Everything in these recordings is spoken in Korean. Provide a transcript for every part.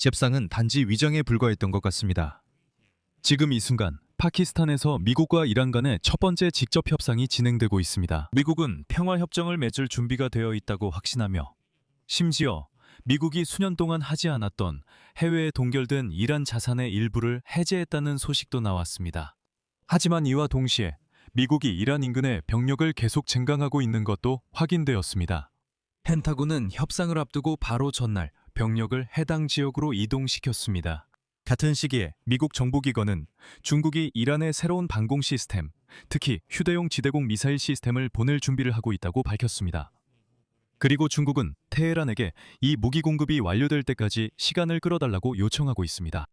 협상은 단지 위장에 불과했던 것 같습니다. 지금 이 순간 파키스탄에서 미국과 이란 간의 첫 번째 직접 협상이 진행되고 있습니다. 미국은 평화협정을 맺을 준비가 되어 있다고 확신하며 심지어 미국이 수년 동안 하지 않았던 해외에 동결된 이란 자산의 일부를 해제했다는 소식도 나왔습니다. 하지만 이와 동시에 미국이 이란 인근에 병력을 계속 증강하고 있는 것도 확인되었습니다. 펜타곤은 협상을 앞두고 바로 전날 병력을 해당 지역으로 이동시켰습니다. 같은 시기에 미국 정보기관은 중국이 이란의 새로운 방공 시스템, 특히 휴대용 지대공 미사일 시스템을 보낼 준비를 하고 있다고 밝혔습니다. 그리고 중국은 테헤란에게 이 무기 공급이 완료될 때까지 시간을 끌어달라고 요청하고 있습니다.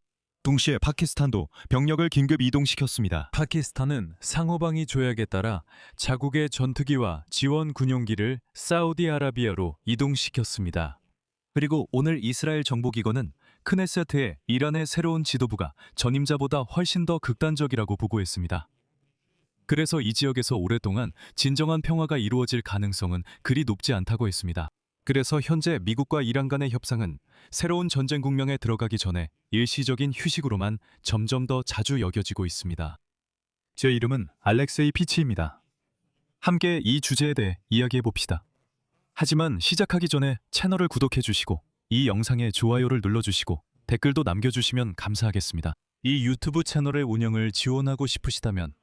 동시에 파키스탄도 병력을 긴급 이동시켰습니다. 파키스탄은 상호방위 조약에 따라 자국의 전투기와 지원 군용기를 사우디아라비아로 이동시켰습니다. 그리고 오늘 이스라엘 정보기관은 크네세트에 이란의 새로운 지도부가 전임자보다 훨씬 더 극단적이라고 보고했습니다. 그래서 이 지역에서 오랫동안 진정한 평화가 이루어질 가능성은 그리 높지 않다고 했습니다. 그래서 현재 미국과 이란 간의 협상은 새로운 전쟁 국면에 들어가기 전에 일시적인 휴식으로만 점점 더 자주 여겨지고 있습니다. 제 이름은 알렉세이 피치입니다. 함께 이 주제에 대해 이야기해 봅시다. 하지만 시작하기 전에 채널을 구독해 주시고 이 영상에 좋아요를 눌러주시고 댓글도 남겨주시면 감사하겠습니다. 이 유튜브 채널의 운영을 지원하고 싶으시다면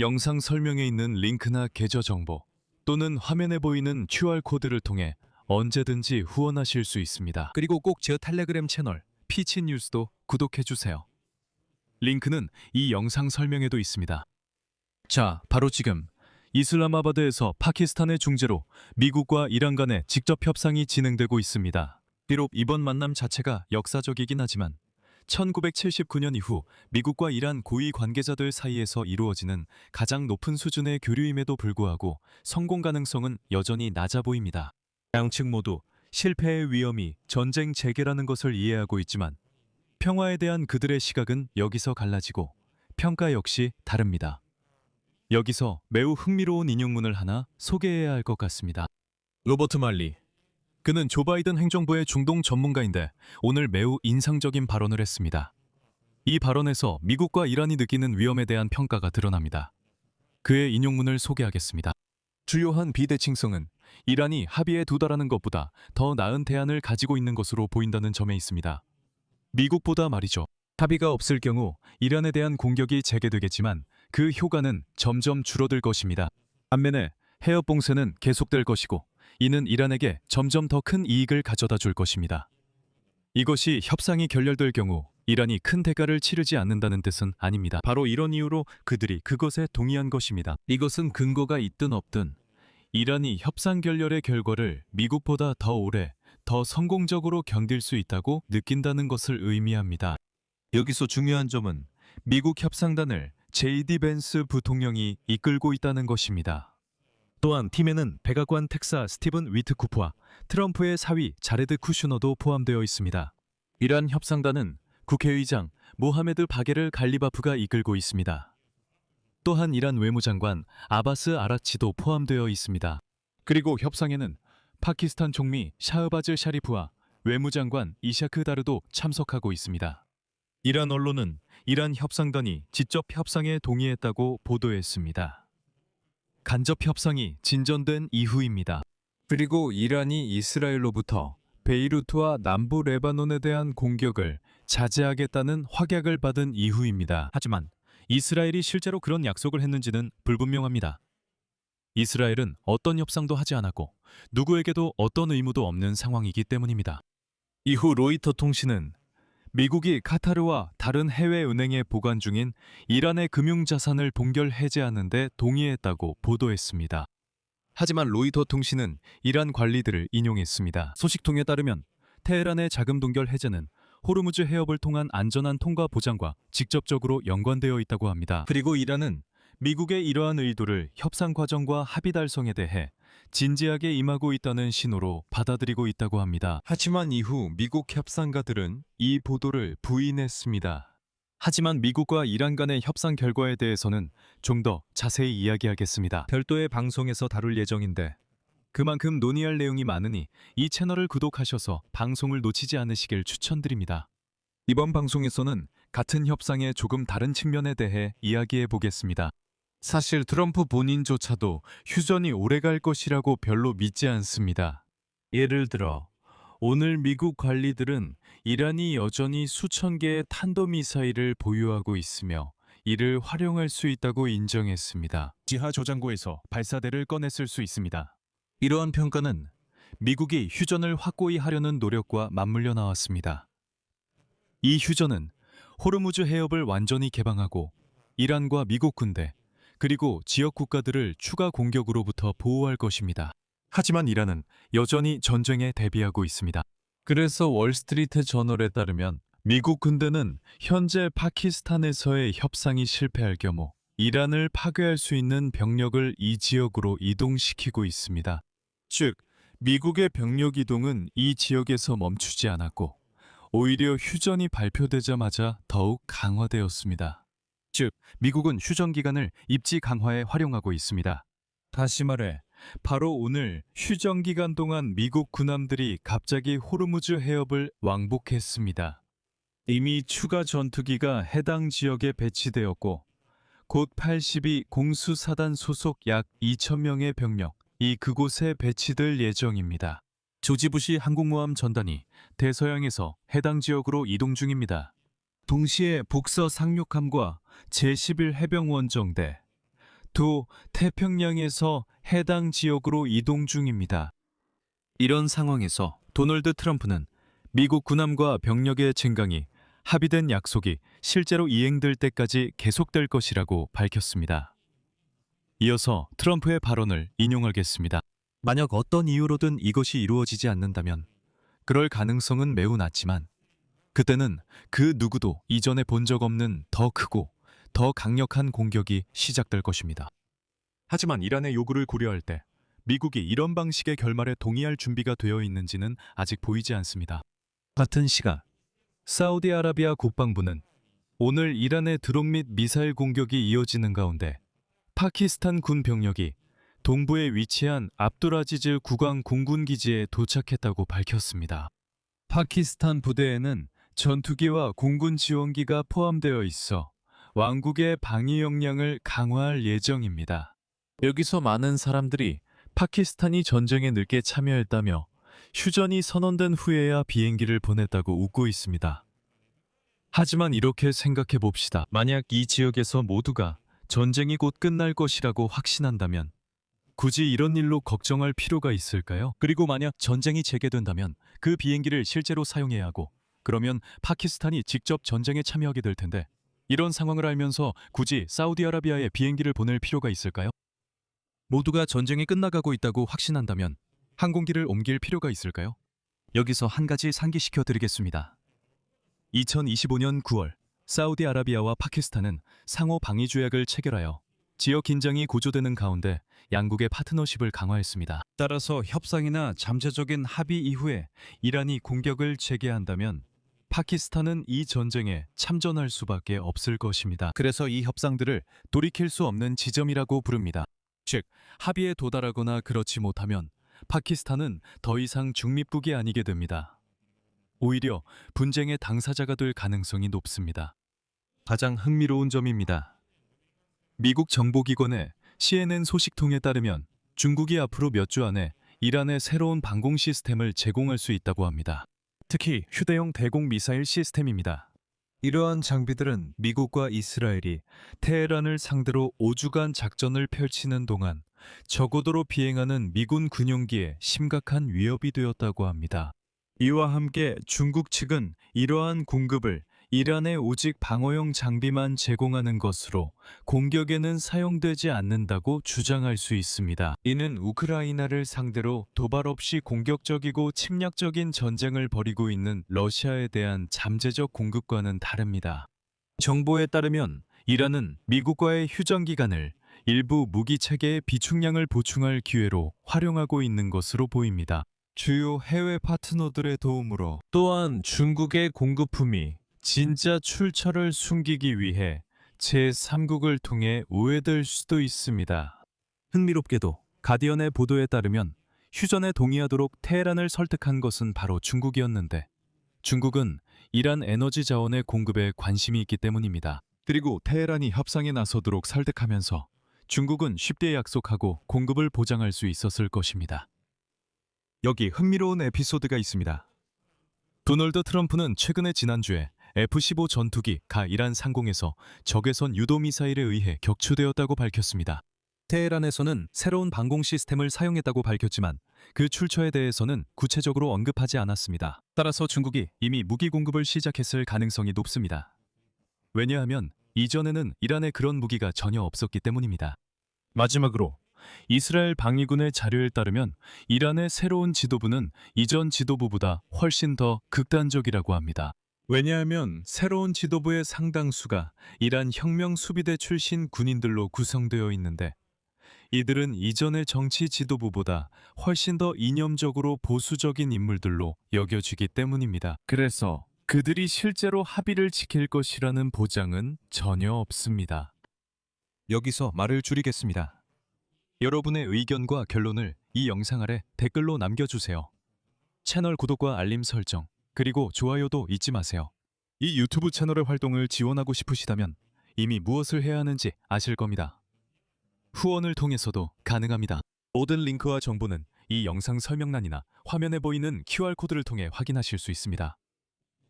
영상 설명에 있는 링크나 계좌 정보 또는 화면에 보이는 QR코드를 통해 언제든지 후원하실 수 있습니다. 그리고 꼭 제 텔레그램 채널 피치뉴스도 구독해주세요. 링크는 이 영상 설명에도 있습니다. 자, 바로 지금 이슬람아바드에서 파키스탄의 중재로 미국과 이란 간의 직접 협상이 진행되고 있습니다. 비록 이번 만남 자체가 역사적이긴 하지만 1979년 이후 미국과 이란 고위 관계자들 사이에서 이루어지는 가장 높은 수준의 교류임에도 불구하고 성공 가능성은 여전히 낮아 보입니다. 양측 모두 실패의 위험이 전쟁 재개라는 것을 이해하고 있지만 평화에 대한 그들의 시각은 여기서 갈라지고 평가 역시 다릅니다. 여기서 매우 흥미로운 인용문을 하나 소개해야 할 것 같습니다. 로버트 말리. 그는 조 바이든 행정부의 중동 전문가인데 오늘 매우 인상적인 발언을 했습니다. 이 발언에서 미국과 이란이 느끼는 위험에 대한 평가가 드러납니다. 그의 인용문을 소개하겠습니다. 주요한 비대칭성은 이란이 합의에 도달하는 것보다 더 나은 대안을 가지고 있는 것으로 보인다는 점에 있습니다. 미국보다 말이죠. 합의가 없을 경우 이란에 대한 공격이 재개되겠지만 그 효과는 점점 줄어들 것입니다. 반면에 해협 봉쇄는 계속될 것이고 이는 이란에게 점점 더 큰 이익을 가져다 줄 것입니다. 이것이 협상이 결렬될 경우 이란이 큰 대가를 치르지 않는다는 뜻은 아닙니다. 바로 이런 이유로 그들이 그것에 동의한 것입니다. 이것은 근거가 있든 없든 이란이 협상 결렬의 결과를 미국보다 더 오래, 더 성공적으로 견딜 수 있다고 느낀다는 것을 의미합니다. 여기서 중요한 점은 미국 협상단을 JD 벤스 부통령이 이끌고 있다는 것입니다. 또한 팀에는 백악관 특사 스티븐 위트코프와 트럼프의 사위 자레드 쿠슈너도 포함되어 있습니다. 이란 협상단은 국회의장 모하메드 바게르 갈리바프가 이끌고 있습니다. 또한 이란 외무장관 아바스 아라치도 포함되어 있습니다. 그리고 협상에는 파키스탄 총리 샤흐바즈 샤리프와 외무장관 이샤크 다르도 참석하고 있습니다. 이란 언론은 이란 협상단이 직접 협상에 동의했다고 보도했습니다. 간접 협상이 진전된 이후입니다. 그리고 이란이 이스라엘로부터 베이루트와 남부 레바논에 대한 공격을 자제하겠다는 확약을 받은 이후입니다. 하지만 이스라엘이 실제로 그런 약속을 했는지는 불분명합니다. 이스라엘은 어떤 협상도 하지 않았고 누구에게도 어떤 의무도 없는 상황이기 때문입니다. 이후 로이터 통신은 미국이 카타르와 다른 해외 은행에 보관 중인 이란의 금융자산을 동결 해제하는 데 동의했다고 보도했습니다. 하지만 로이터 통신은 이란 관리들을 인용했습니다. 소식통에 따르면 테헤란의 자금 동결 해제는 호르무즈 해협을 통한 안전한 통과 보장과 직접적으로 연관되어 있다고 합니다. 그리고 이란은 미국의 이러한 의도를 협상 과정과 합의 달성에 대해 진지하게 임하고 있다는 신호로 받아들이고 있다고 합니다. 하지만 이후 미국 협상가들은 이 보도를 부인했습니다. 하지만 미국과 이란 간의 협상 결과에 대해서는 좀 더 자세히 이야기하겠습니다. 별도의 방송에서 다룰 예정인데 그만큼 논의할 내용이 많으니 이 채널을 구독하셔서 방송을 놓치지 않으시길 추천드립니다. 이번 방송에서는 같은 협상의 조금 다른 측면에 대해 이야기해 보겠습니다. 사실 트럼프 본인조차도 휴전이 오래갈 것이라고 별로 믿지 않습니다. 예를 들어 오늘 미국 관리들은 이란이 여전히 수천 개의 탄도미사일을 보유하고 있으며 이를 활용할 수 있다고 인정했습니다. 지하 저장고에서 발사대를 꺼냈을 수 있습니다. 이러한 평가는 미국이 휴전을 확고히 하려는 노력과 맞물려 나왔습니다. 이 휴전은 호르무즈 해협을 완전히 개방하고 이란과 미국 군대 그리고 지역 국가들을 추가 공격으로부터 보호할 것입니다. 하지만 이란은 여전히 전쟁에 대비하고 있습니다. 그래서 월스트리트 저널에 따르면 미국 군대는 현재 파키스탄에서의 협상이 실패할 경우 이란을 파괴할 수 있는 병력을 이 지역으로 이동시키고 있습니다. 즉, 미국의 병력 이동은 이 지역에서 멈추지 않았고 오히려 휴전이 발표되자마자 더욱 강화되었습니다. 즉, 미국은 휴전 기간을 입지 강화에 활용하고 있습니다. 다시 말해, 바로 오늘 휴전 기간 동안 미국 군함들이 갑자기 호르무즈 해협을 왕복했습니다. 이미 추가 전투기가 해당 지역에 배치되었고 곧 82 공수사단 소속 약 2,000명의 병력이 그곳에 배치될 예정입니다. 조지 부시 항공모함 전단이 대서양에서 해당 지역으로 이동 중입니다. 동시에 북서 상륙함과 제11 해병원정대 또 태평양에서 해당 지역으로 이동 중입니다. 이런 상황에서 도널드 트럼프는 미국 군함과 병력의 증강이 합의된 약속이 실제로 이행될 때까지 계속될 것이라고 밝혔습니다. 이어서 트럼프의 발언을 인용하겠습니다. 만약 어떤 이유로든 이것이 이루어지지 않는다면 그럴 가능성은 매우 낮지만 그때는 그 누구도 이전에 본 적 없는 더 크고 더 강력한 공격이 시작될 것입니다. 하지만 이란의 요구를 고려할 때 미국이 이런 방식의 결말에 동의할 준비가 되어 있는지는 아직 보이지 않습니다. 같은 시간 사우디아라비아 국방부는 오늘 이란의 드론 및 미사일 공격이 이어지는 가운데 파키스탄 군 병력이 동부에 위치한 압두라지즈 국왕 공군기지에 도착했다고 밝혔습니다. 파키스탄 부대에는 전투기와 공군 지원기가 포함되어 있어 왕국의 방위 역량을 강화할 예정입니다. 여기서 많은 사람들이 파키스탄이 전쟁에 늦게 참여했다며 휴전이 선언된 후에야 비행기를 보냈다고 웃고 있습니다. 하지만 이렇게 생각해 봅시다. 만약 이 지역에서 모두가 전쟁이 곧 끝날 것이라고 확신한다면 굳이 이런 일로 걱정할 필요가 있을까요? 그리고 만약 전쟁이 재개된다면 그 비행기를 실제로 사용해야 하고 그러면 파키스탄이 직접 전쟁에 참여하게 될 텐데 이런 상황을 알면서 굳이 사우디아라비아에 비행기를 보낼 필요가 있을까요? 모두가 전쟁이 끝나가고 있다고 확신한다면 항공기를 옮길 필요가 있을까요? 여기서 한 가지 상기시켜 드리겠습니다. 2025년 9월 사우디아라비아와 파키스탄은 상호 방위 조약을 체결하여 지역 긴장이 고조되는 가운데 양국의 파트너십을 강화했습니다. 따라서 협상이나 잠재적인 합의 이후에 이란이 공격을 재개한다면 파키스탄은 이 전쟁에 참전할 수밖에 없을 것입니다. 그래서 이 협상들을 돌이킬 수 없는 지점이라고 부릅니다. 즉, 합의에 도달하거나 그렇지 못하면 파키스탄은 더 이상 중립국이 아니게 됩니다. 오히려 분쟁의 당사자가 될 가능성이 높습니다. 가장 흥미로운 점입니다. 미국 정보기관의 CNN 소식통에 따르면 중국이 앞으로 몇 주 안에 이란에 새로운 방공 시스템을 제공할 수 있다고 합니다. 특히 휴대용 대공 미사일 시스템입니다. 이러한 장비들은 미국과 이스라엘이 테헤란을 상대로 5주간 작전을 펼치는 동안 저고도로 비행하는 미군 군용기에 심각한 위협이 되었다고 합니다. 이와 함께 중국 측은 이러한 공급을 이란에 오직 방어용 장비만 제공하는 것으로 공격에는 사용되지 않는다고 주장할 수 있습니다. 이는 우크라이나를 상대로 도발 없이 공격적이고 침략적인 전쟁을 벌이고 있는 러시아에 대한 잠재적 공급과는 다릅니다. 정보에 따르면 이란은 미국과의 휴전 기간을 일부 무기 체계의 비축량을 보충할 기회로 활용하고 있는 것으로 보입니다. 주요 해외 파트너들의 도움으로 또한 중국의 공급품이 진짜 출처를 숨기기 위해 제3국을 통해 우회될 수도 있습니다. 흥미롭게도 가디언의 보도에 따르면 휴전에 동의하도록 테헤란을 설득한 것은 바로 중국이었는데 중국은 이란 에너지 자원의 공급에 관심이 있기 때문입니다. 그리고 테헤란이 협상에 나서도록 설득하면서 중국은 쉽게 약속하고 공급을 보장할 수 있었을 것입니다. 여기 흥미로운 에피소드가 있습니다. 도널드 트럼프는 최근에 지난주에 F-15 전투기 가 이란 상공에서 적외선 유도 미사일에 의해 격추되었다고 밝혔습니다. 테헤란에서는 새로운 방공 시스템을 사용했다고 밝혔지만 그 출처에 대해서는 구체적으로 언급하지 않았습니다. 따라서 중국이 이미 무기 공급을 시작했을 가능성이 높습니다. 왜냐하면 이전에는 이란에 그런 무기가 전혀 없었기 때문입니다. 마지막으로 이스라엘 방위군의 자료에 따르면 이란의 새로운 지도부는 이전 지도부보다 훨씬 더 극단적이라고 합니다. 왜냐하면 새로운 지도부의 상당수가 이란 혁명 수비대 출신 군인들로 구성되어 있는데 이들은 이전의 정치 지도부보다 훨씬 더 이념적으로 보수적인 인물들로 여겨지기 때문입니다. 그래서 그들이 실제로 합의를 지킬 것이라는 보장은 전혀 없습니다. 여기서 말을 줄이겠습니다. 여러분의 의견과 결론을 이 영상 아래 댓글로 남겨주세요. 채널 구독과 알림 설정, 그리고 좋아요도 잊지 마세요. 이 유튜브 채널의 활동을 지원하고 싶으시다면 이미 무엇을 해야 하는지 아실 겁니다. 후원을 통해서도 가능합니다. 모든 링크와 정보는 이 영상 설명란이나 화면에 보이는 QR코드를 통해 확인하실 수 있습니다.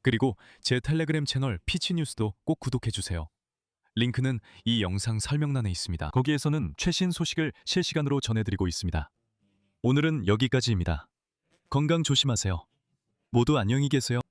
그리고 제 텔레그램 채널 피치뉴스도 꼭 구독해주세요. 링크는 이 영상 설명란에 있습니다. 거기에서는 최신 소식을 실시간으로 전해드리고 있습니다. 오늘은 여기까지입니다. 건강 조심하세요. 모두 안녕히 계세요.